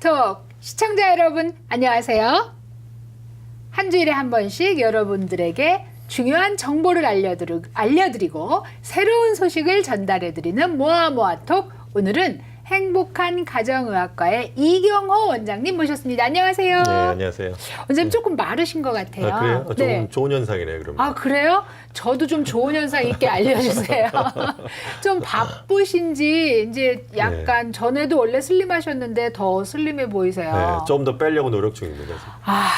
모아톡 시청자 여러분 안녕하세요. 한 주일에 한 번씩 여러분들에게 중요한 정보를 알려드리고 새로운 소식을 전달해드리는 모아톡. 오늘은 행복한 가정의학과의 이경호 원장님 모셨습니다. 안녕하세요. 네, 안녕하세요. 원장님 조금 마르신 것 같아요. 아, 그래요? 조금 네. 좋은 현상이네요, 그러면. 아, 그래요? 저도 좀 좋은 현상 있게 알려주세요. 좀 바쁘신지 이제 약간 전에도 원래 슬림하셨는데 더 슬림해 보이세요. 네, 좀 더 빼려고 노력 중입니다. 지금. 아,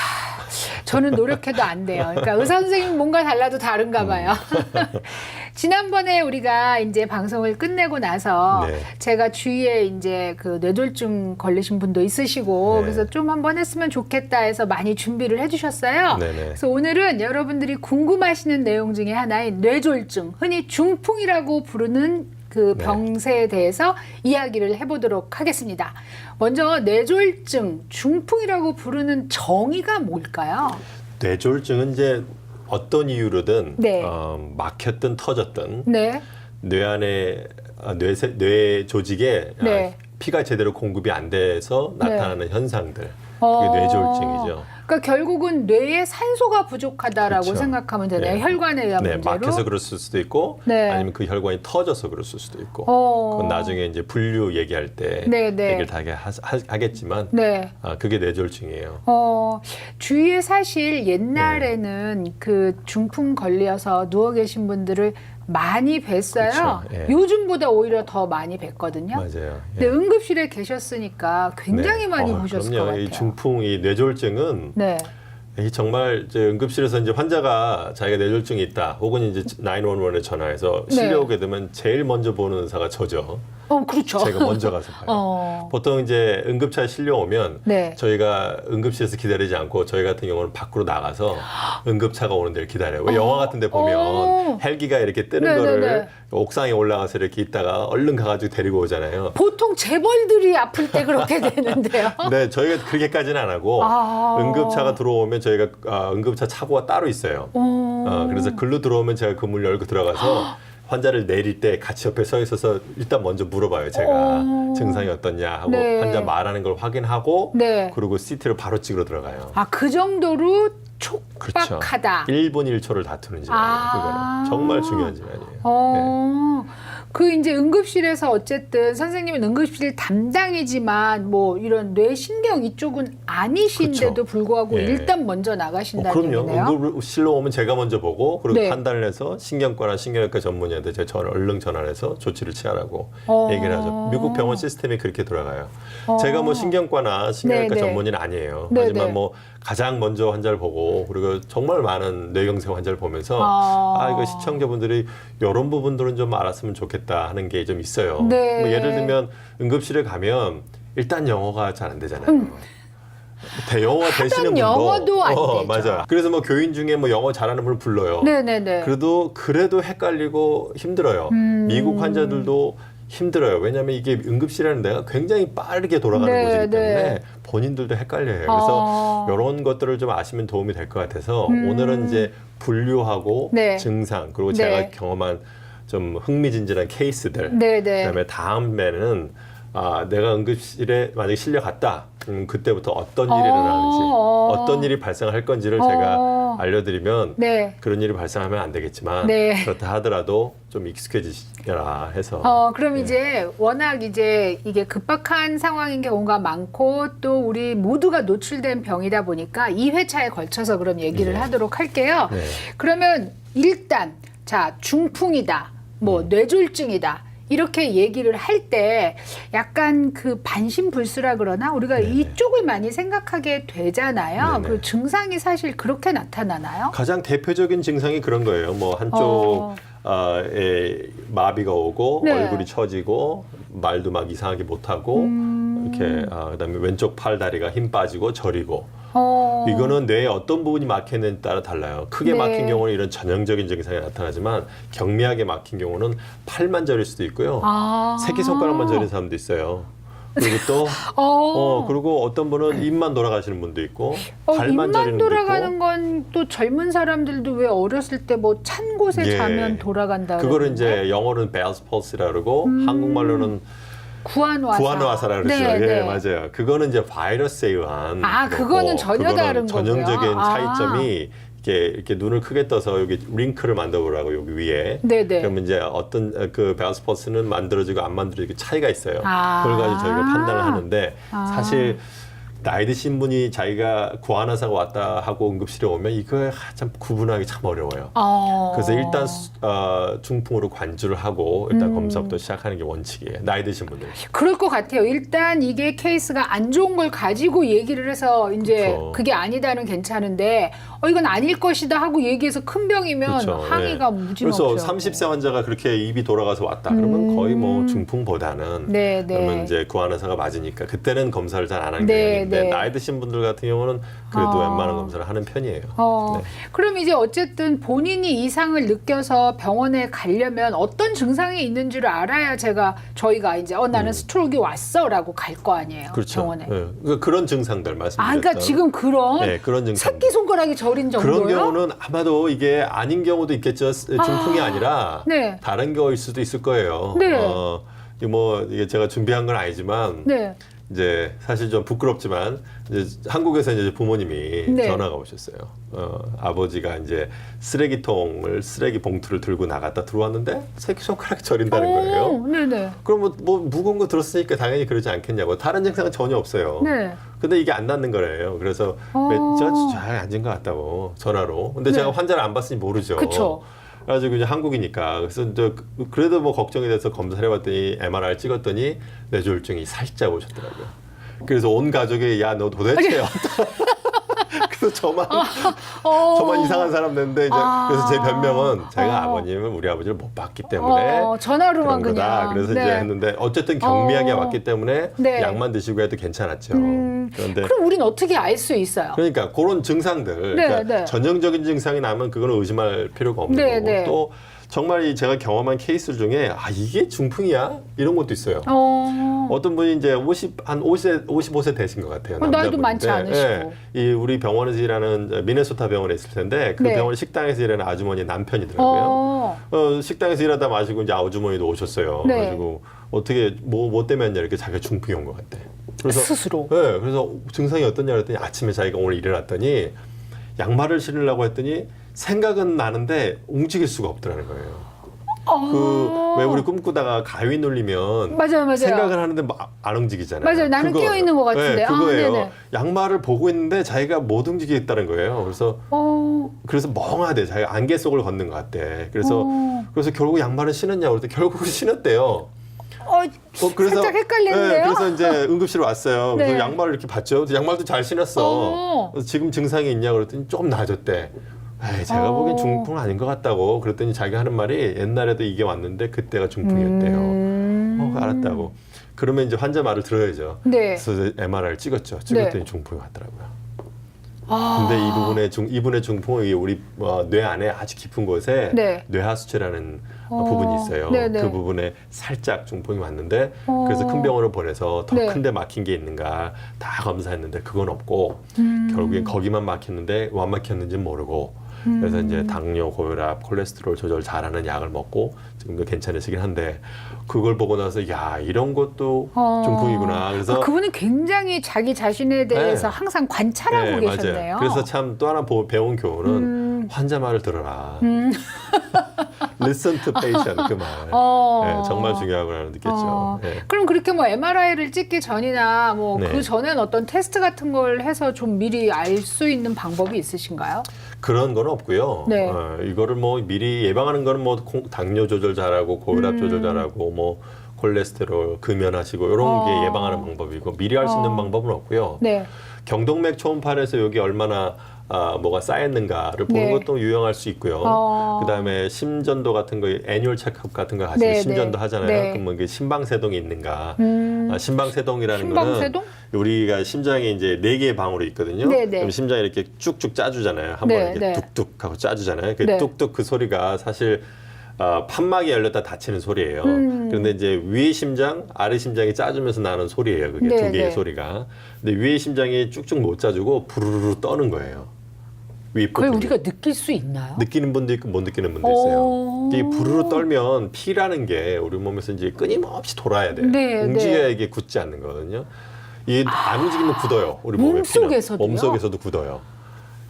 저는 노력해도 안 돼요. 그러니까 의사 선생님 뭔가 달라도 다른가 봐요. 지난번에 우리가 이제 방송을 끝내고 나서 네. 제가 주위에 이제 그 뇌졸중 걸리신 분도 있으시고 네. 그래서 좀 한번 했으면 좋겠다 해서 많이 준비를 해주셨어요. 네네. 그래서 오늘은 여러분들이 궁금하시는 내용 중에 하나인 뇌졸중, 흔히 중풍이라고 부르는 그 네. 병세에 대해서 이야기를 해보도록 하겠습니다. 먼저 뇌졸중, 중풍이라고 부르는 정의가 뭘까요? 뇌졸중은 이제 어떤 이유로든 네. 막혔든 터졌든 네. 뇌 안에 뇌 조직에 네. 피가 제대로 공급이 안 돼서 나타나는 현상들. 어. 그게 뇌졸중이죠. 그러니까 결국은 뇌에 산소가 부족하다라고 그렇죠. 생각하면 되네요. 네. 혈관에 의한 네, 문제로. 막혀서 그랬을 수도 있고 네. 아니면 그 혈관이 터져서 그랬을 수도 있고 그건 나중에 이제 분류 얘기할 때 네, 네. 얘기를 다 하겠지만 네. 그게 뇌졸중이에요. 주위에 사실 옛날에는 그 중풍 걸려서 누워 계신 분들을 많이 뵀어요. 그렇죠. 예. 요즘보다 오히려 더 많이 뵀거든요. 맞아요. 근데 응급실에 계셨으니까 굉장히 많이 보셨을 것 그럼요. 같아요. 이 중풍, 이 뇌졸중은 네. 이 정말 이제 응급실에서 이제 환자가 자기가 뇌졸중이 있다, 혹은 이제 911에 전화해서 네. 실려 오게 되면 제일 먼저 보는 의사가 저죠. 그렇죠. 제가 먼저 가서 봐요. 보통 이제 응급차에 실려오면 네. 저희가 응급실에서 기다리지 않고 저희 같은 경우는 밖으로 나가서 응급차가 오는 데를 기다려요. 왜 영화 같은 데 보면 헬기가 이렇게 뜨는 네네네. 거를 옥상에 올라가서 이렇게 있다가 얼른 가가지고 데리고 오잖아요. 보통 재벌들이 아플 때 그렇게 되는데요. 네, 저희가 그렇게까지는 안 하고 응급차가 들어오면 저희가 응급차 차고가 따로 있어요. 그래서 글로 들어오면 제가 그 문을 열고 들어가서 환자를 내릴 때 같이 옆에 서 있어서 일단 먼저 물어봐요. 제가 증상이 어떻냐 하고 네. 환자 말하는 걸 확인하고 네. 그리고 CT를 바로 찍으러 들어가요. 그 정도로 그렇죠. 촉박하다. 1분 1초를 다투는 질환이에요. 그거는 정말 중요한 질환이에요. 그 이제 응급실에서 어쨌든 선생님은 응급실 담당이지만 뭐 이런 뇌신경 이쪽은 아니신데도 그렇죠. 불구하고 예. 일단 먼저 나가신다는 그럼요. 얘기네요. 응급실로 오면 제가 먼저 보고 그리고 네. 판단을 해서 신경과나 신경외과 전문의한테 제가 얼른 전화를 해서 조치를 취하라고 얘기를 하죠. 미국 병원 시스템이 그렇게 돌아가요. 제가 뭐 신경과나 신경외과 네, 네. 전문의는 아니에요. 네, 하지만 네. 뭐 가장 먼저 환자를 보고 그리고 정말 많은 뇌경색 환자를 보면서 이거 시청자분들이 이런 부분들은 좀 알았으면 좋겠다 하는 게 좀 있어요. 네. 뭐 예를 들면 응급실에 가면 일단 영어가 잘 안 되잖아요. 영어 되시는 분도 영어도 안 되죠. 맞아요. 그래서 뭐 교인 중에 뭐 영어 잘하는 분을 불러요. 네네네. 그래도 헷갈리고 힘들어요. 미국 환자들도 힘들어요. 왜냐하면 이게 응급실이라는 데가 굉장히 빠르게 돌아가는 네, 곳이기 때문에 네. 본인들도 헷갈려요. 그래서 이런 것들을 좀 아시면 도움이 될 것 같아서 오늘은 이제 분류하고 네. 증상 그리고 네. 제가 경험한 좀 흥미진진한 케이스들 네네. 그다음에 다음에는 내가 응급실에 만약에 실려갔다. 그때부터 어떤 일이 일어나는지 어떤 일이 발생할 건지를 제가 알려드리면 네. 그런 일이 발생하면 안 되겠지만 네. 그렇다 하더라도 좀 익숙해지시라 해서 그럼 이제 워낙 이제 이게 급박한 상황인 경우가 많고 또 우리 모두가 노출된 병이다 보니까 2회차에 걸쳐서 그럼 얘기를 네. 하도록 할게요. 네. 그러면 일단 자 중풍이다, 뭐 뇌졸중이다. 이렇게 얘기를 할 때 약간 그 반신불수라 그러나 우리가 네네. 이쪽을 많이 생각하게 되잖아요. 네네. 그 증상이 사실 그렇게 나타나나요? 가장 대표적인 증상이 그런 거예요. 뭐 한쪽 에 마비가 오고 네. 얼굴이 처지고 말도 막 이상하게 못하고 이렇게 그다음에 왼쪽 팔 다리가 힘 빠지고 저리고 이거는 뇌의 어떤 부분이 막혔느냐에 따라 달라요. 크게 네. 막힌 경우는 이런 전형적인 증상이 나타나지만 경미하게 막힌 경우는 팔만 저릴 수도 있고요. 새끼손가락만 저린 사람도 있어요. 그리고 또 그리고 어떤 분은 입만 돌아가시는 분도 있고 발만 저리는 입만 분도 돌아가는 있고. 건 또 젊은 사람들도 왜 어렸을 때 뭐 찬 곳에 예. 자면 돌아간다 그거를 그러는데? 이제 영어로는 Bell's Pulse라 그러고 한국말로는 구안화사. 구안화사라 그러죠. 네, 예, 네. 맞아요. 그거는 이제 바이러스에 의한 그거는 전혀 다른 거고요. 전형적인 차이점이 이렇게 눈을 크게 떠서 여기 링크를 만들어 보라고 여기 위에. 네네. 그러면 이제 어떤 그 베어스퍼스는 만들어지고 안 만들어지고 차이가 있어요. 그걸 가지고 저희가 판단을 하는데 사실 나이 드신 분이 자기가 구안화사가 왔다 하고 응급실에 오면 이거 참 구분하기 참 어려워요. 그래서 일단 중풍으로 관주를 하고 일단 검사부터 시작하는 게 원칙이에요. 나이 드신 분들. 그럴 것 같아요. 일단 이게 케이스가 안 좋은 걸 가지고 얘기를 해서 이제 그쵸. 그게 아니다는 괜찮은데 이건 아닐 것이다 하고 얘기해서 큰 병이면 그렇죠. 항의가 네. 무지막지하고. 그래서 30세 환자가 그렇게 입이 돌아가서 왔다 그러면 거의 뭐 중풍보다는 네, 네. 그러면 이제 구안화사가 맞으니까 그때는 검사를 잘 안 하는 네, 경우인데 네. 나이 드신 분들 같은 경우는 그래도 웬만한 검사를 하는 편이에요. 네. 그럼 이제 어쨌든 본인이 이상을 느껴서 병원에 가려면 어떤 증상이 있는지를 알아야 저희가 이제 나는 스트로크가 왔어라고 갈 거 아니에요. 그렇죠. 병원에. 네. 그러니까 그런 증상들 말씀드렸죠. 그러니까 지금 그런 증상. 새끼 손가락이 저린 정도요? 그런 경우는 아마도 이게 아닌 경우도 있겠죠. 중풍이 아니라 네. 다른 경우일 수도 있을 거예요. 네. 이게 제가 준비한 건 아니지만 네. 이제 사실 좀 부끄럽지만 이제 한국에서 이제 부모님이 네. 전화가 오셨어요. 아버지가 이제 쓰레기 봉투를 들고 나갔다 들어왔는데 새끼 손가락이 저린다는 거예요. 네네. 그럼 뭐 무거운 거 들었으니까 당연히 그러지 않겠냐고. 다른 증상은 전혀 없어요. 네. 근데 이게 안 낫는 거래요. 그래서 잘 앉은 것 같다고 전화로. 근데 네. 제가 환자를 안 봤으니 모르죠. 그쵸. 그래가지고 이제 한국이니까 그래서 이제 그래도 뭐 걱정이 돼서 검사를 해봤더니 MRI 찍었더니 뇌졸중이 살짝 오셨더라고요. 그래서 온 가족이 야 너 도대체 그래서 저만 이상한 사람 됐는데 이제 그래서 제 변명은 제가 아버님은 우리 아버지를 못 봤기 때문에 전화로만 그런 거다. 그냥. 그래서 네. 이제 했는데 어쨌든 경미하게 왔기 때문에 네. 약만 드시고 해도 괜찮았죠. 그런데 그럼 우린 어떻게 알 수 있어요? 그러니까 그런 증상들, 네, 그러니까 네. 전형적인 증상이 나면 그거는 의심할 필요가 없는 네, 거고 네. 또 정말 제가 경험한 케이스 중에 이게 중풍이야? 이런 것도 있어요. 어떤 분이 이제 55세 되신 것 같아요. 나이도 많지 않으시고. 이 우리 병원에서 일하는 미네소타 병원에 있을 텐데 그 네. 병원 식당에서 일하는 아주머니 남편이더라고요. 식당에서 일하다 마시고 이제 아주머니도 오셨어요. 네. 그래가지고 어떻게 뭐 때문에 했냐 이렇게 자기가 중풍이 온 것 같대. 그래서 스스로. 네, 그래서 증상이 어떠냐 그랬더니 아침에 자기가 오늘 일어났더니 양말을 신으려고 했더니 생각은 나는데 움직일 수가 없더라는 거예요. 왜 우리 꿈꾸다가 가위 눌리면 맞아요. 생각을 하는데 안 움직이잖아요. 맞아요. 나는 깨어 있는 것 같은데. 네, 그거예요. 네네. 양말을 보고 있는데 자기가 못 움직이겠다는 거예요. 그래서 멍하대. 자기가 안개 속을 걷는 것 같대. 그래서 결국 양말을 신었냐고 그랬더니 결국 신었대요. 그래서, 살짝 헷갈리는데요? 네, 그래서 이제 응급실 왔어요. 네. 그래서 양말을 이렇게 봤죠. 양말도 잘 신었어. 그래서 지금 증상이 있냐고 그랬더니 조금 나아졌대. 제가 보기엔 중풍은 아닌 것 같다고. 그랬더니 자기가 하는 말이 옛날에도 이게 왔는데 그때가 중풍이었대요. 알았다고. 그러면 이제 환자 말을 들어야죠. 네. 그래서 MRI를 찍었죠. 찍었더니 네. 중풍이 왔더라고요. 근데 이분의 중풍은 우리 뇌 안에 아주 깊은 곳에 네. 뇌하수체라는 부분이 있어요. 네네. 그 부분에 살짝 중풍이 왔는데 그래서 큰 병원을 보내서 더 네. 큰데 막힌 게 있는가 다 검사했는데 그건 없고 결국엔 거기만 막혔는데 왜 안 막혔는지는 모르고 그래서 이제 당뇨, 고혈압, 콜레스테롤 조절 잘하는 약을 먹고 지금도 괜찮으시긴 한데 그걸 보고 나서 야 이런 것도 중풍이구나. 그래서 그분은 굉장히 자기 자신에 대해서 네. 항상 관찰하고 계셨네요. 맞아요. 그래서 참 또 하나 배운 교훈은 환자 말을 들어라. Listen to patient 그 말. 네, 정말 중요하구나 느꼈죠. 네. 그럼 그렇게 뭐 MRI를 찍기 전이나 뭐 네. 그 전엔 어떤 테스트 같은 걸 해서 좀 미리 알 수 있는 방법이 있으신가요? 그런 건 없고요. 네. 이거를 뭐 미리 예방하는 거는 뭐 당뇨 조절 잘하고 고혈압 조절 잘하고 뭐 콜레스테롤 금연하시고 이런 게 예방하는 방법이고 미리 할 수 있는 방법은 없고요. 네. 경동맥 초음파에서 여기 얼마나 뭐가 쌓였는가를 보는 네. 것도 유용할 수 있고요. 그다음에 심전도 같은 거 애뉴얼 체크업 같은 거 하시면 네, 심전도 네. 하잖아요. 네. 그럼 이게 심방세동이 있는가? 심방세동이라는 심방세동? 거는 우리가 심장이 이제 4개의 방으로 있거든요. 네, 네. 그럼 심장이 이렇게 쭉쭉 짜주잖아요. 한 네, 번에 이렇게 네. 뚝뚝 하고 짜주잖아요. 그 네. 뚝뚝 그 소리가 사실 판막이 열렸다 닫히는 소리예요. 그런데 이제 위의 심장, 아래 심장이 짜주면서 나는 소리예요. 그게 네, 두 개의 네. 소리가. 근데 위의 심장이 쭉쭉 못 짜주고 부르르 떠는 거예요. 윗부분. 그걸 우리가 느낄 수 있나요? 느끼는 분도 있고 못 느끼는 분도 있어요. 이게 부르르 떨면 피라는 게 우리 몸에서 이제 끊임없이 돌아야 돼요. 네, 움직여야 네. 이게 굳지 않는 거거든요. 이게 안 움직이면 굳어요. 우리 몸에 몸속에서도요? 몸속에서도 굳어요.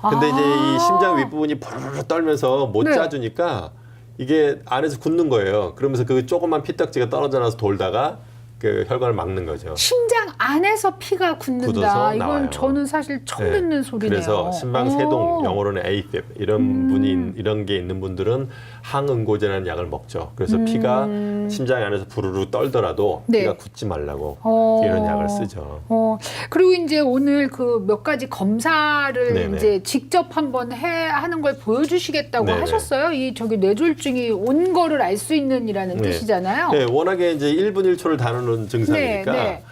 근데 이제 이 심장 윗부분이 부르르 떨면서 못 네. 짜주니까 이게 안에서 굳는 거예요. 그러면서 그 조그만 피딱지가 떨어져 나서 돌다가 그 혈관을 막는 거죠. 심장 안에서 피가 굳는다. 굳어서 이건 나와요. 저는 사실 처음 네. 듣는 소리네요. 그래서 심방세동, 영어로는 AFib 이런 게 있는 분들은 항응고제라는 약을 먹죠. 그래서 피가 심장 안에서 부르르 떨더라도 네. 피가 굳지 말라고 이런 약을 쓰죠. 그리고 이제 오늘 그 몇 가지 검사를 네네. 이제 직접 한번 하는 걸 보여주시겠다고 네네. 하셨어요. 이 저기 뇌졸중이 온 거를 알 수 있는이라는 네. 뜻이잖아요. 네, 워낙에 이제 1분 1초를 다루는 증상이니까 네, 네.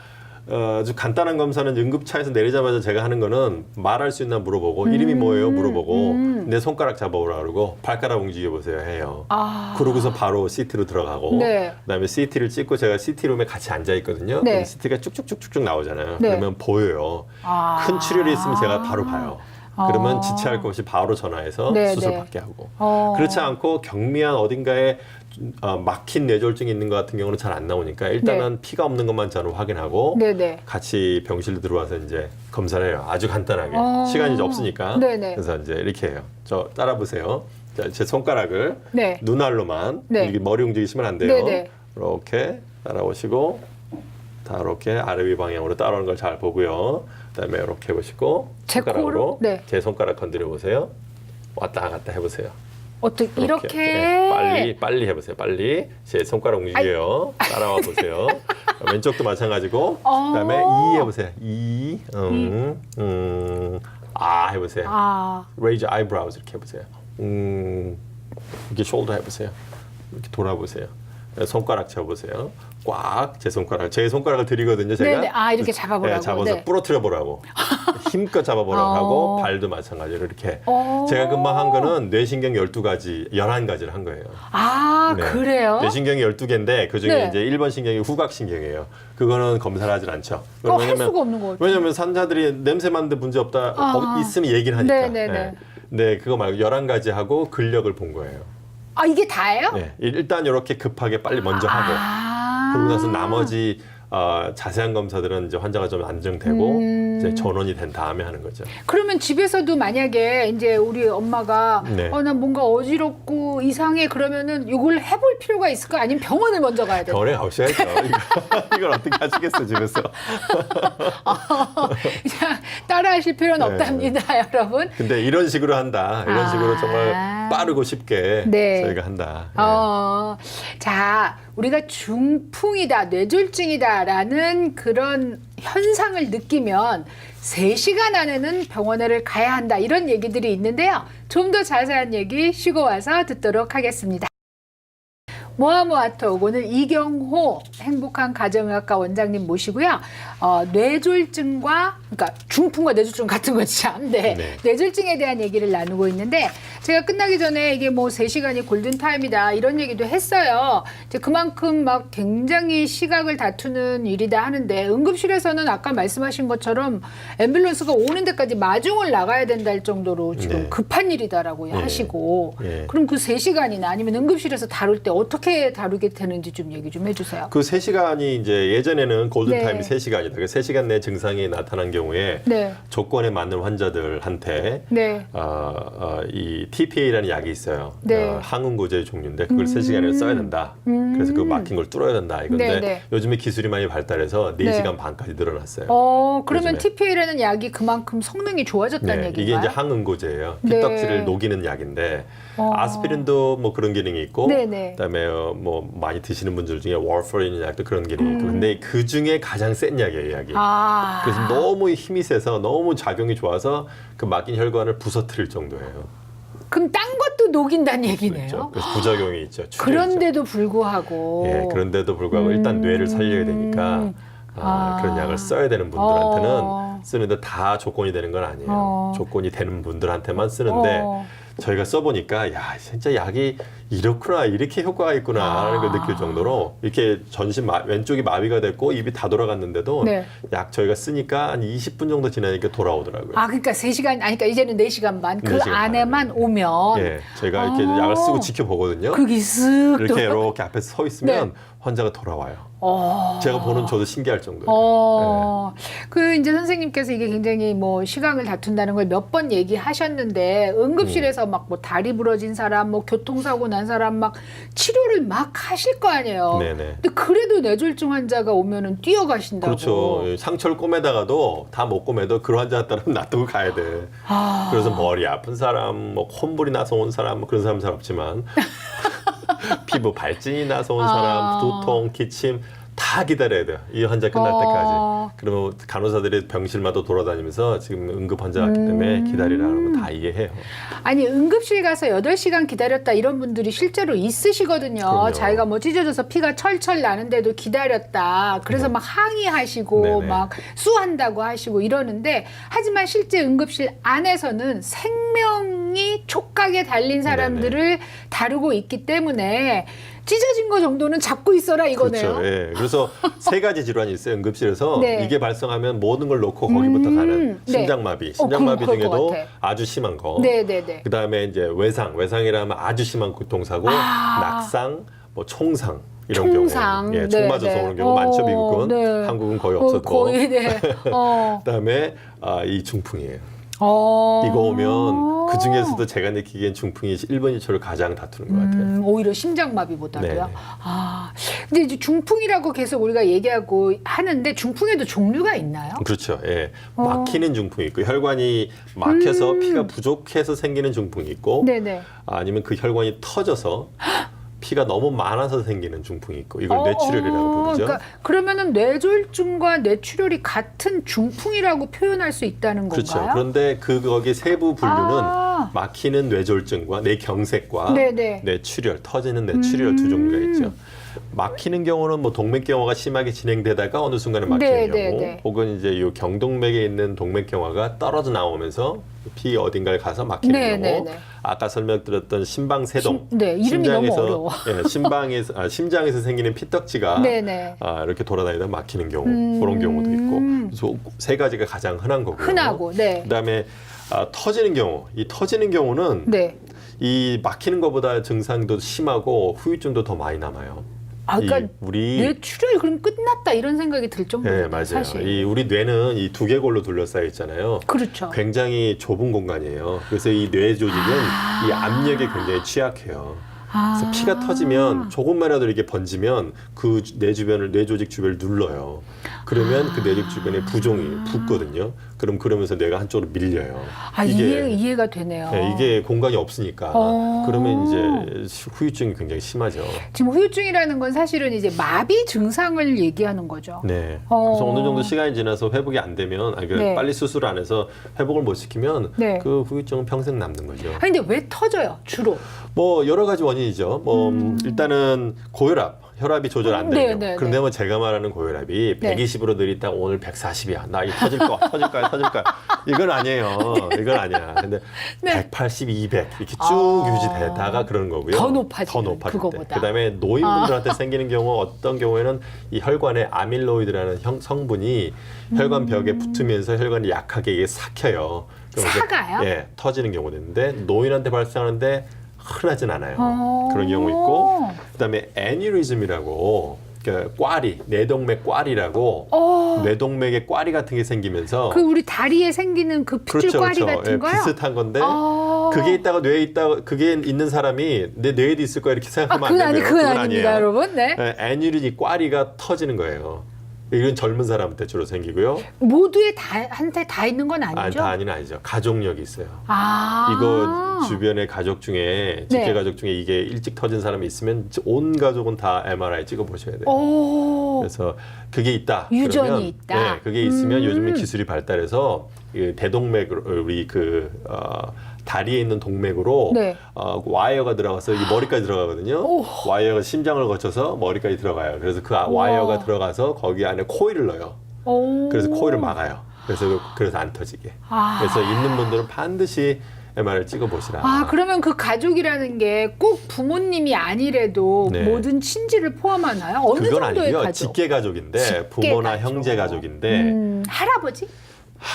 아주 간단한 검사는 응급차에서 내리자마자 제가 하는 거는 말할 수 있나 물어보고 이름이 뭐예요 물어보고 내 손가락 잡아보라 그러고 발가락 움직여 보세요 해요. 그러고서 바로 CT로 들어가고 네. 그다음에 CT를 찍고 제가 CT룸에 같이 앉아 있거든요. 네. 그럼 CT가 쭉쭉쭉쭉 나오잖아요. 네. 그러면 보여요. 큰 출혈이 있으면 제가 바로 봐요. 그러면 지체할 것 없이 바로 전화해서 네, 수술 네. 받게 하고 그렇지 않고 경미한 어딘가에 막힌 뇌졸중이 있는 것 같은 경우는 잘 안 나오니까 일단은 피가 없는 것만 저는 확인하고 네네. 같이 병실로 들어와서 이제 검사를 해요. 아주 간단하게 시간이 이제 없으니까 네네. 그래서 이제 이렇게 해요. 저 따라 보세요. 자, 제 손가락을 네. 눈알로만 네. 이게 머리 움직이시면 안 돼요. 네네. 이렇게 따라오시고 다 이렇게 아래 위 방향으로 따라오는 걸 잘 보고요. 그다음에 이렇게 해보시고 제 손가락으로 코로? 네. 제 손가락 건드려 보세요. 왔다 갔다 해보세요. 어떻게 이렇게 네, 빨리 해보세요. 빨리 제 손가락 움직여요. 따라와 보세요. 왼쪽도 마찬가지고 그다음에 이 해보세요. 해보세요. Raise your eyebrows 이렇게 해보세요. 이렇게 shoulder 해보세요. 이렇게 돌아보세요. 손가락 쳐보세요. 꽉 제 손가락을 드리거든요. 제가 네네. 이렇게 잡아보라고. 네, 잡아서 네. 부러뜨려 보라고 힘껏 잡아보라고 하고 발도 마찬가지로 이렇게 제가 금방 한 거는 뇌신경 12가지 11가지를 한 거예요. 네. 그래요? 뇌신경이 12개인데 그중에 네. 이제 1번 신경이 후각신경이에요. 그거는 검사를 하질 않죠. 그거 할 수가 없는 것 같아요. 왜냐면 산자들이 냄새 맡는데 문제 없다 있으면 얘기를 하니까. 네네네. 네, 그거 말고 11가지 하고 근력을 본 거예요. 이게 다예요? 네, 일단 이렇게 급하게 빨리 먼저 하고 그러고 나서 나머지 자세한 검사들은 이제 환자가 좀 안정되고 이제 전원이 된 다음에 하는 거죠. 그러면 집에서도 만약에 이제 우리 엄마가 네. 난 뭔가 어지럽고 이상해 그러면은 이걸 해볼 필요가 있을까? 아니면 병원을 먼저 가야 돼요? 병원에 가셔야죠. 이걸 어떻게 하시겠어 집에서. 그냥 따라하실 필요는 네. 없답니다, 여러분. 근데 이런 식으로 한다. 이런 식으로 정말 빠르고 쉽게 네. 저희가 한다. 자, 우리가 중풍이다, 뇌졸중이다라는 그런 현상을 느끼면 3시간 안에는 병원을 가야 한다. 이런 얘기들이 있는데요. 좀 더 자세한 얘기 쉬고 와서 듣도록 하겠습니다. 모아모아톡 오늘 이경호 행복한 가정의학과 원장님 모시고요. 뇌졸중과 그러니까 중풍과 뇌졸중 같은 거지 참. 네. 뇌졸중에 대한 얘기를 나누고 있는데 제가 끝나기 전에 이게 뭐 3시간이 골든타임이다 이런 얘기도 했어요. 이제 그만큼 막 굉장히 시각을 다투는 일이다 하는데 응급실에서는 아까 말씀하신 것처럼 앰뷸런스가 오는 데까지 마중을 나가야 된다 할 정도로 지금 급한 일이다라고 하시고 그럼 그 3시간이나 아니면 응급실에서 다룰 때 어떻게 다루게 되는지 좀 얘기 좀 해주세요. 그 3시간이 이제 예전에는 골든타임이 네. 3시간이다. 그 3시간 내 증상이 나타난 경우에 네. 조건에 맞는 환자들한테 네. 이 TPA라는 약이 있어요. 네. 항응고제의 종류인데 그걸 3시간에 써야 된다. 그래서 그 막힌 걸 뚫어야 된다. 이건데 네, 네. 요즘에 기술이 많이 발달해서 4시간 반까지 늘어났어요. 그러면 요즘에. TPA라는 약이 그만큼 성능이 좋아졌다는 얘기인가요? 이게 이제 항응고제예요. 네. 피떡질을 녹이는 약인데 아스피린도 뭐 그런 기능이 있고 네네. 그다음에 뭐 많이 드시는 분들 중에 워퍼린 약도 그런 기능이 있고 근데 그 중에 가장 센 약이에요, 이 약이. 그래서 너무 힘이 세서 너무 작용이 좋아서 그 막힌 혈관을 부서뜨릴 정도예요. 그럼 딴 것도 녹인다는 얘기네요. 그렇죠. 그래서 부작용이 있죠. 그런데도 불구하고. 예, 그런데도 불구하고 일단 뇌를 살려야 되니까 그런 약을 써야 되는 분들한테는 쓰는데 다 조건이 되는 건 아니에요. 조건이 되는 분들한테만 쓰는데 저희가 써보니까 야 진짜 약이 이렇구나 이렇게 효과가 있구나라는 걸 느낄 정도로 이렇게 전신 왼쪽이 마비가 됐고 입이 다 돌아갔는데도 네. 약 저희가 쓰니까 한 20분 정도 지나니까 돌아오더라고요. 아, 그러니까 3시간, 아니, 그러니까 이제는 4시간 반, 그 4시간 안에만 반에. 오면. 예, 제가 이렇게 약을 쓰고 지켜보거든요. 그게 쓱 이렇게 앞에서 서 있으면 네. 환자가 돌아와요. 제가 보는 저도 신기할 정도예요. 그 이제 선생님께서 이게 굉장히 뭐 시간을 다툰다는 걸 몇 번 얘기하셨는데 응급실에서 막 뭐 다리 부러진 사람, 뭐 교통사고 난 사람 막 치료를 막 하실 거 아니에요. 네네. 근데 그래도 뇌졸중 환자가 오면은 뛰어가신다고. 그렇죠. 상처를 꼬매다가도 다 못 꼬매도 그 환자 따르면 놔두고 가야 돼. 그래서 머리 아픈 사람, 뭐 콧물이 나서 온 사람, 뭐 그런 사람 잘 없지만 피부 발진이 나서 온 사람, 두통, 기침 다 기다려야 돼요. 이 환자 끝날 때까지. 그러면 간호사들이 병실마다 돌아다니면서 지금 응급 환자 왔기 때문에 기다리라는 건 다 이해해요. 아니 응급실 가서 8시간 기다렸다 이런 분들이 실제로 있으시거든요. 그럼요. 자기가 뭐 찢어져서 피가 철철 나는데도 기다렸다. 그래서 막 항의하시고 네네. 막 수한다고 하시고 이러는데 하지만 실제 응급실 안에서는 생명이 촉각에 달린 사람들을 다루고 있기 때문에 찢어진 거 정도는 잡고 있어라 이거네요. 그렇죠. 예. 그래서 3가지 질환이 있어요. 응급실에서 네. 이게 발생하면 모든 걸 놓고 거기부터 가는 네. 심장마비. 심장마비 그럴 것 중에도 같아. 아주 심한 거. 네네네. 그다음에 이제 외상이라면 아주 심한 교통사고, 낙상, 뭐 총상 이런 총상. 경우. 예, 총 네, 맞아서 네. 오는 경우 많죠, 미국은. 네. 한국은 거의 없었고. 거의 네. 그다음에 이 중풍이에요. 이거 오면 그 중에서도 제가 느끼기엔 중풍이 1번, 2초를 가장 다투는 것 같아요. 오히려 심장마비보다도요. 네네. 근데 이제 중풍이라고 계속 우리가 얘기하고 하는데 중풍에도 종류가 있나요? 그렇죠. 예. 막히는 중풍이 있고 혈관이 막혀서 피가 부족해서 생기는 중풍이 있고 네네. 아니면 그 혈관이 터져서 피가 너무 많아서 생기는 중풍이 있고 이걸 뇌출혈이라고 부르죠. 그러니까 그러면은 뇌졸중과 뇌출혈이 같은 중풍이라고 표현할 수 있다는 그렇죠. 건가요? 그런데 거기 세부 분류는 아. 막히는 뇌졸중과 뇌경색과 네네. 뇌출혈, 터지는 뇌출혈 두 종류가 있죠. 막히는 경우는 뭐 동맥경화가 심하게 진행되다가 어느 순간에 막히는 경우, 혹은 이제 이 경동맥에 있는 동맥경화가 떨어져 나오면서 피 어딘가에 가서 막히는 경우, 아까 설명드렸던 심방세동, 이름이 너무 어려워. 심장에서 생기는 피떡지가 이렇게 돌아다니다 막히는 경우, 그런 경우도 있고, 그래서 3가지가 가장 흔한 거고요. 흔하고, 그다음에 터지는 경우, 이 터지는 경우는 이 막히는 것보다 증상도 심하고 후유증도 더 많이 남아요. 그러니까 뇌출혈 그럼 끝났다 이런 생각이 들 정도예요. 네, 맞아요. 사실. 우리 뇌는 이 두개골로 둘러싸여 있잖아요. 그렇죠. 굉장히 좁은 공간이에요. 그래서 이 뇌 조직은 이 압력에 굉장히 취약해요. 그래서 피가 터지면 조금만이라도 이렇게 번지면 그 뇌 조직 주변을 눌러요. 그러면 그 뇌 조직 주변에 부종이 붙거든요. 그러면서 뇌가 한쪽으로 밀려요. 이해가 되네요. 네, 이게 공간이 없으니까 그러면 이제 후유증이 굉장히 심하죠. 지금 후유증이라는 건 사실은 이제 마비 증상을 얘기하는 거죠. 네. 그래서 어느 정도 시간이 지나서 회복이 안 되면 빨리 수술 안 해서 회복을 못 시키면 그 후유증은 평생 남는 거죠. 근데 왜 터져요, 주로? 뭐 여러 가지 원인이죠. 일단은 고혈압. 혈압이 조절 안 되는 경우. 그런데 뭐 제가 말하는 고혈압이 120으로 내리다 오늘 140이야. 나 이거 터질 거야. 이건 아니에요. 이건 아니야. 근데 180, 200 이렇게 쭉 유지되다가 그런 거고요. 더 높아지는 그거보다. 그다음에 노인분들한테 생기는 경우 어떤 경우에는 이 혈관에 아밀로이드라는 성분이 혈관 벽에 붙으면서 혈관이 약하게 이게 삭혀요. 사가요? 예, 터지는 경우도 있는데 노인한테 발생하는데 흔하진 않아요. 그런 경우 있고, 그다음에 애뉴리즘이라고 꽈리, 뇌동맥 꽈리라고 뇌동맥에 꽈리 같은 게 생기면서 그 우리 다리에 생기는 그 핏줄 꽈리 같은 거요? 비슷한 건데 그게 있다가 뇌에 있다가 그게 있는 사람이 내 뇌에도 있을 거야 이렇게 생각하면 안 되고요. 그건 아닙니다, 여러분. 애뉴리즘 꽈리가 터지는 거예요. 이건 젊은 사람한테 주로 생기고요. 모두에 한테 다 있는 건 아니죠? 다는 아니죠. 가족력이 있어요. 이거 주변의 가족 중에 직계 가족 중에 이게 일찍 터진 사람이 있으면 온 가족은 다 MRI 찍어 보셔야 돼요. 그래서 그게 있다. 유전이 그러면, 있다. 그게 있으면 요즘은 기술이 발달해서 대동맥으로 우리 다리에 있는 동맥으로 와이어가 들어가서 이 머리까지 들어가거든요. 와이어가 심장을 거쳐서 머리까지 들어가요. 그래서 그 와이어가 들어가서 거기 안에 코일을 넣어요. 그래서 코일을 막아요. 그래서 안 터지게. 그래서 있는 분들은 반드시 MRI를 찍어보시라. 아, 그러면 그 가족이라는 게 꼭 부모님이 아니래도 네. 모든 친지를 포함하나요? 어느 그건 정도의 아니고요. 가족? 직계 가족인데 직계 부모나 가족. 형제 가족인데 할아버지?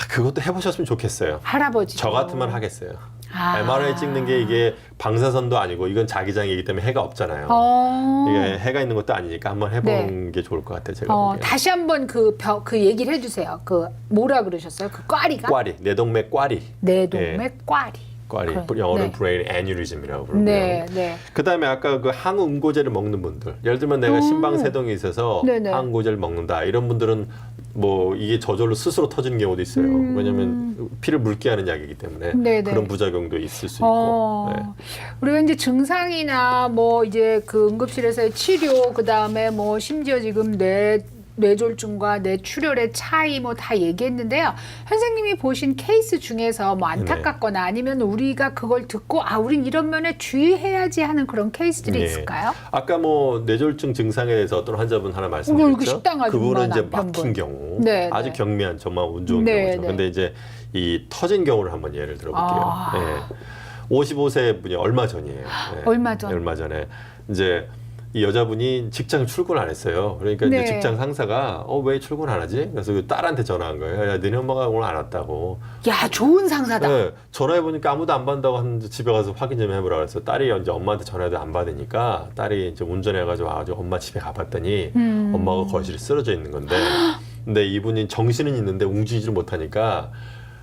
그것도 해보셨으면 좋겠어요. 할아버지. 저 같으면 하겠어요. 아. MRI 찍는 게 이게 방사선도 아니고 이건 자기장이기 때문에 해가 없잖아요. 이게 해가 있는 것도 아니니까 한번 해보는 게 좋을 것 같아요. 제가 보기에는. 다시 한번 그 얘기를 해주세요. 그 뭐라 그러셨어요? 그 꽈리가? 꽈리, 뇌동맥 꽈리. 뇌동맥 꽈리. 꽈리. 그래. 영어로는 네. 브레인 애뉴리즘이라고 부르고요. 네, 네. 그다음에 아까 그 항응고제를 먹는 분들, 예를 들면 내가 심방세동이 있어서 네네. 항응고제를 먹는다 이런 분들은 뭐 이게 저절로 스스로 터지는 경우도 있어요. 왜냐하면 피를 묽게 하는 약이기 때문에 네네. 그런 부작용도 있을 수 있고. 네. 우리가 이제 증상이나 뭐 이제 그 응급실에서의 치료, 그 다음에 뭐 심지어 지금 뇌졸중과 뇌출혈의 차이 뭐 다 얘기했는데요. 선생님이 보신 케이스 중에서 뭐 안타깝거나 아니면 우리가 그걸 듣고 우린 이런 면에 주의해야지 하는 그런 케이스들이 네. 있을까요? 아까 뭐 뇌졸중 증상에 대해서 어떤 환자분 하나 이거 말씀드렸죠. 식당 아줌마 그분은 이제 남편분. 막힌 경우, 네, 아주 네. 경미한 정말 운 좋은 네, 경우죠. 네. 근데 이제 이 터진 경우를 한번 예를 들어볼게요. 네. 55세 분이 얼마 전이에요. 네. 얼마 전? 얼마 전에 이제 이 여자분이 직장 출근 안 했어요. 그러니까 네. 이제 직장 상사가 왜 출근 안 하지? 그래서 그 딸한테 전화한 거예요. 야, 너네 엄마가 오늘 안 왔다고. 야, 좋은 상사다. 네, 전화해 보니까 아무도 안 받는다고 하는데 집에 가서 확인 좀 해보라 그래서 딸이 이제 엄마한테 전화해도 안 받으니까 딸이 이제 운전해가지고 와가지고 엄마 집에 가봤더니 엄마가 거실에 쓰러져 있는 건데, 근데 이분이 정신은 있는데 움직이지를 못하니까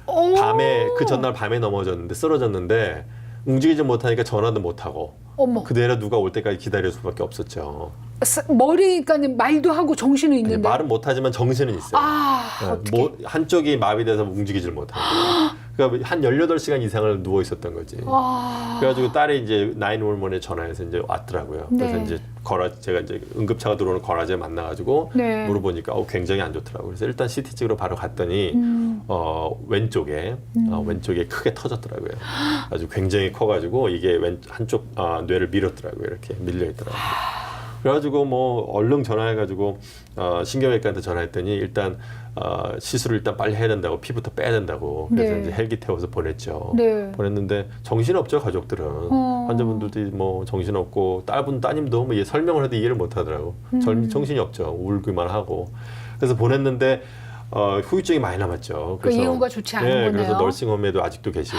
밤에 그 전날 밤에 넘어졌는데 쓰러졌는데 움직이지 못하니까 전화도 못하고 어머. 그대로 누가 올 때까지 기다릴 수밖에 없었죠. 머리니까는 말도 하고 정신은 아니, 있는데. 말은 못하지만 정신은 있어요. 어떡해. 한쪽이 마비돼서 움직이질 못하고. 그러니까 한 18시간 이상을 누워 있었던 거지. 그래가지고 딸이 이제 911에 전화해서 이제 왔더라고요. 그래서 네. 이제 제가 이제 응급차가 들어오는 거라지에 만나가지고 네. 물어보니까 굉장히 안 좋더라고요. 그래서 일단 CT 찍으러 바로 갔더니 왼쪽에 크게 터졌더라고요. 아주 굉장히 커가지고 이게 한쪽 뇌를 밀었더라고요. 이렇게 밀려 있더라고요. 그래가지고 뭐 얼른 전화해가지고 신경외과한테 전화했더니 일단 시술을 일단 빨리 해야 된다고 피부터 빼야 된다고 그래서 네. 이제 헬기 태워서 보냈죠. 네. 보냈는데 정신없죠 가족들은. 환자분들도 뭐 정신없고 따님도 뭐 설명을 해도 이해를 못하더라고. 정신이 없죠. 울기만 하고. 그래서 보냈는데 후유증이 많이 남았죠. 그 이후가 좋지 않은 거네요. 그래서 널싱홈에도 아직도 계시고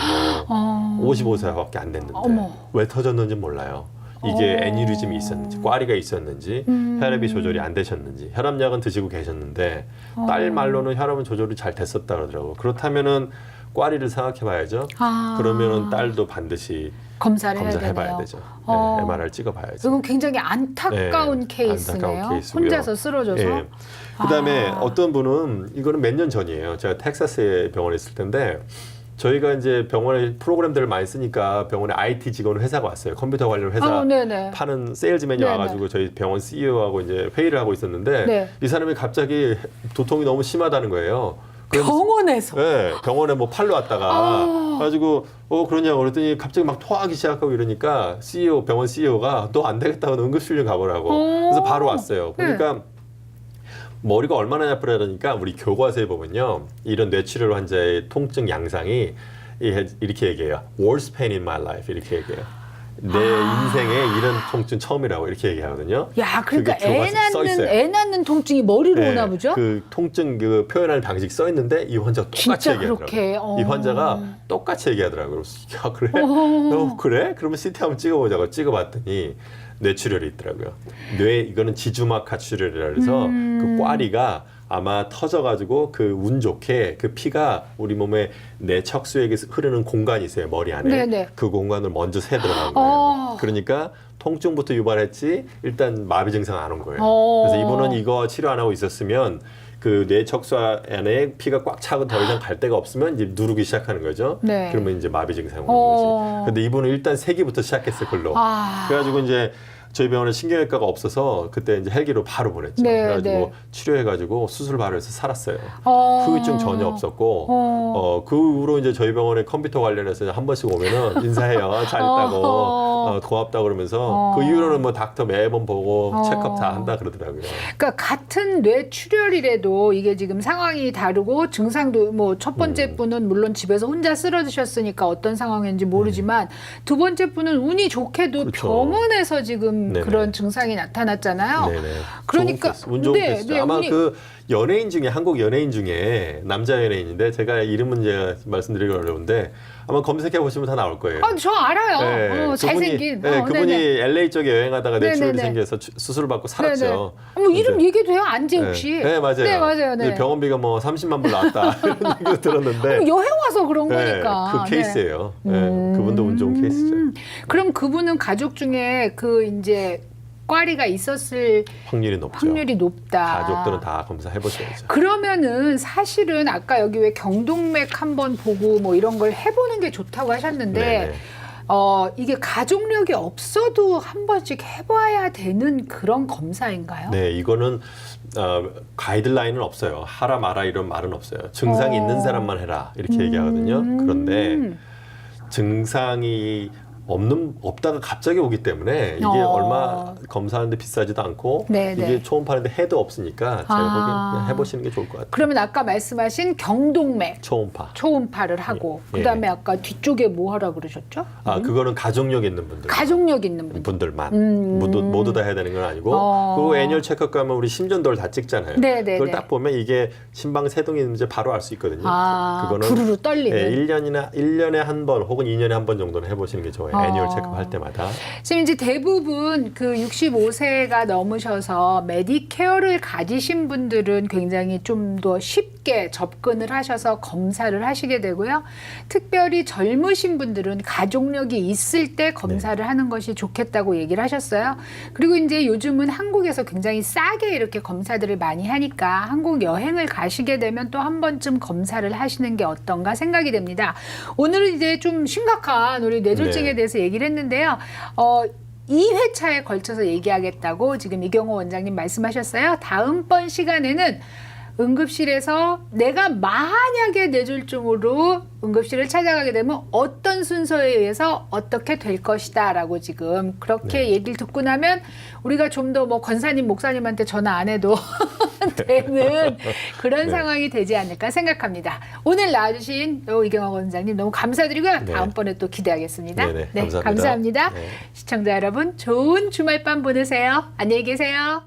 55세밖에 안 됐는데 어머. 왜 터졌는지 몰라요. 이게 애뉴리즘이 있었는지, 꽈리가 있었는지, 혈압이 조절이 안 되셨는지, 혈압약은 드시고 계셨는데 딸 말로는 혈압은 조절이 잘 됐었다 그러더라고요. 그렇다면은 꽈리를 생각해봐야죠. 그러면은 딸도 반드시 검사를 해봐야 되네요. 되죠. 네, MRI를 찍어봐야죠. 이건 굉장히 안타까운 네, 케이스네요. 안타까운 케이스고요. 혼자서 쓰러져서. 네. 그다음에 어떤 분은 이거는 몇 년 전이에요. 제가 텍사스에 병원에 있을 텐데 저희가 이제 병원에 프로그램들을 많이 쓰니까 병원에 IT 직원 회사가 왔어요. 컴퓨터 관련 회사 네네. 파는 세일즈맨이 네네. 와가지고 저희 병원 CEO하고 이제 회의를 하고 있었는데 네. 이 사람이 갑자기 두통이 너무 심하다는 거예요. 병원에서. 네, 병원에 뭐 팔러 왔다가 가지고 그러냐고 그랬더니 갑자기 막 토하기 시작하고 이러니까 병원 CEO가 너 안 되겠다고 응급실로 가보라고. 그래서 바로 왔어요. 그러니까 머리가 얼마나 아프다니까 우리 교과서에 보면요 이런 뇌출혈 환자의 통증 양상이 이렇게 얘기해요. Worst pain in my life 이렇게 얘기해요. 내 인생에 이런 통증 처음이라고 이렇게 얘기하거든요. 야, 그러니까 그게 교과서에 써 있어요. 애 낳는 통증이 머리로 네, 오나 보죠? 그 통증 그 표현하는 방식 써 있는데 이 환자가 똑같이 진짜 얘기하더라고요. 그렇게, 이 환자가 똑같이 얘기하더라고요. 그래서 야 그래? 그래? 그러면 CT 한번 찍어보자고 찍어봤더니 뇌출혈이 있더라고요. 이거는 지주막 가출혈이라 그래서 그 꽈리가 아마 터져가지고 그 운 좋게 그 피가 우리 몸의 내 척수에게 흐르는 공간이 있어요. 머리 안에. 네네. 그 공간을 먼저 새 들어간 거예요. 그러니까 통증부터 유발했지 일단 마비 증상 안 온 거예요. 그래서 이분은 이거 치료 안 하고 있었으면 그 뇌 척수 안에 피가 꽉 차고 더 이상 갈 데가 없으면 이제 누르기 시작하는 거죠. 네. 그러면 이제 마비 증상이 오는 거지. 근데 이분은 일단 세기부터 시작했어요, 글로. 그래가지고 이제 저희 병원에 신경외과가 없어서 그때 이제 헬기로 바로 보냈죠. 네, 그래가지고 네. 치료해가지고 수술 바로 해서 살았어요. 후유증 전혀 없었고 그 후로 이제 저희 병원에 컴퓨터 관련해서 한 번씩 오면은 인사해요. 잘 있다고 고맙다 그러면서 그 이후로는 뭐 닥터 매번 보고 체크업 다 한다 그러더라고요. 그러니까 같은 뇌출혈이라도 이게 지금 상황이 다르고 증상도 뭐 첫 번째 분은 물론 집에서 혼자 쓰러지셨으니까 어떤 상황인지 모르지만 두 번째 분은 운이 좋게도 그렇죠. 병원에서 지금 네네. 그런 증상이 나타났잖아요. 네네. 그러니까 운 좋은 네, 케이스죠. 네, 아마 운이- 그 연예인 중에 한국 연예인 중에 남자 연예인인데 제가 이름은 제가 말씀드리기 어려운데 아마 검색해 보시면 다 나올 거예요. 저 알아요. 네, 잘생긴. 그분이 네네. LA 쪽에 여행하다가 뇌출혈이 네네네. 생겨서 수술을 받고 살았죠. 네네. 뭐 이름 근데- 얘기도 해요. 안재욱 씨. 네, 맞아요. 네, 맞아요. 근데 네. 병원비가 뭐 30만 불 나왔다 이런 얘기도 들었는데 여행 와서 그런 네, 거니까. 그 네. 케이스예요. 네, 그분도 운 좋은 케이스죠. 그럼 그분은 가족 중에 그 이제 꽈리가 있었을 확률이 높죠. 확률이 높다. 가족들은 다 검사해 보셔야죠. 그러면은 사실은 아까 여기 왜 경동맥 한번 보고 뭐 이런 걸 해보는 게 좋다고 하셨는데 네네. 이게 가족력이 없어도 한 번씩 해봐야 되는 그런 검사인가요? 네, 이거는 가이드라인은 없어요. 하라 마라 이런 말은 없어요. 증상이 있는 사람만 해라 이렇게 얘기하거든요. 그런데 증상이 없다가 갑자기 오기 때문에 이게 얼마 검사하는데 비싸지도 않고 네, 이게 네. 초음파인데 해도 없으니까 제가 보기엔 그냥 해보시는 게 좋을 것 같아요. 그러면 아까 말씀하신 경동맥 초음파. 초음파를 하고 예. 그다음에 아까 뒤쪽에 뭐 하라 그러셨죠? 그거는 가족력 있는 분들. 가족력 있는 분. 분들만 모두 다 해야 되는 건 아니고 그리고 애니얼 체크업 가면 우리 심전도를 다 찍잖아요. 네네네. 그걸 딱 보면 이게 심방 세동이 있는지 바로 알 수 있거든요. 부르르 떨리는. 1년에 한 번 혹은 2년에 한 번 정도는 해보시는 게 좋아요. 애니얼 체크업 할 때마다. 지금 이제 대부분 그 65세가 넘으셔서 메디케어를 가지신 분들은 굉장히 좀 더 쉽게 접근을 하셔서 검사를 하시게 되고요. 특별히 젊으신 분들은 가족력이 있을 때 검사를 하는 것이 좋겠다고 얘기를 하셨어요. 그리고 이제 요즘은 한국에서 굉장히 싸게 이렇게 검사들을 많이 하니까 한국 여행을 가시게 되면 또 한 번쯤 검사를 하시는 게 어떤가 생각이 됩니다. 오늘은 이제 좀 심각한 우리 뇌졸중에 네. 대해서 얘기를 했는데요. 2회차에 걸쳐서 얘기하겠다고 지금 이경호 원장님 말씀하셨어요. 다음번 시간에는 응급실에서 내가 만약에 뇌졸중으로 응급실을 찾아가게 되면 어떤 순서에 의해서 어떻게 될 것이다 라고 지금 그렇게 얘기를 듣고 나면 우리가 좀 더 뭐 권사님 목사님한테 전화 안 해도 되는 그런 상황이 되지 않을까 생각합니다. 오늘 나와주신 이경호 원장님 너무 감사드리고요. 네. 다음번에 또 기대하겠습니다. 네네, 감사합니다. 감사합니다. 네. 시청자 여러분 좋은 주말밤 보내세요. 안녕히 계세요.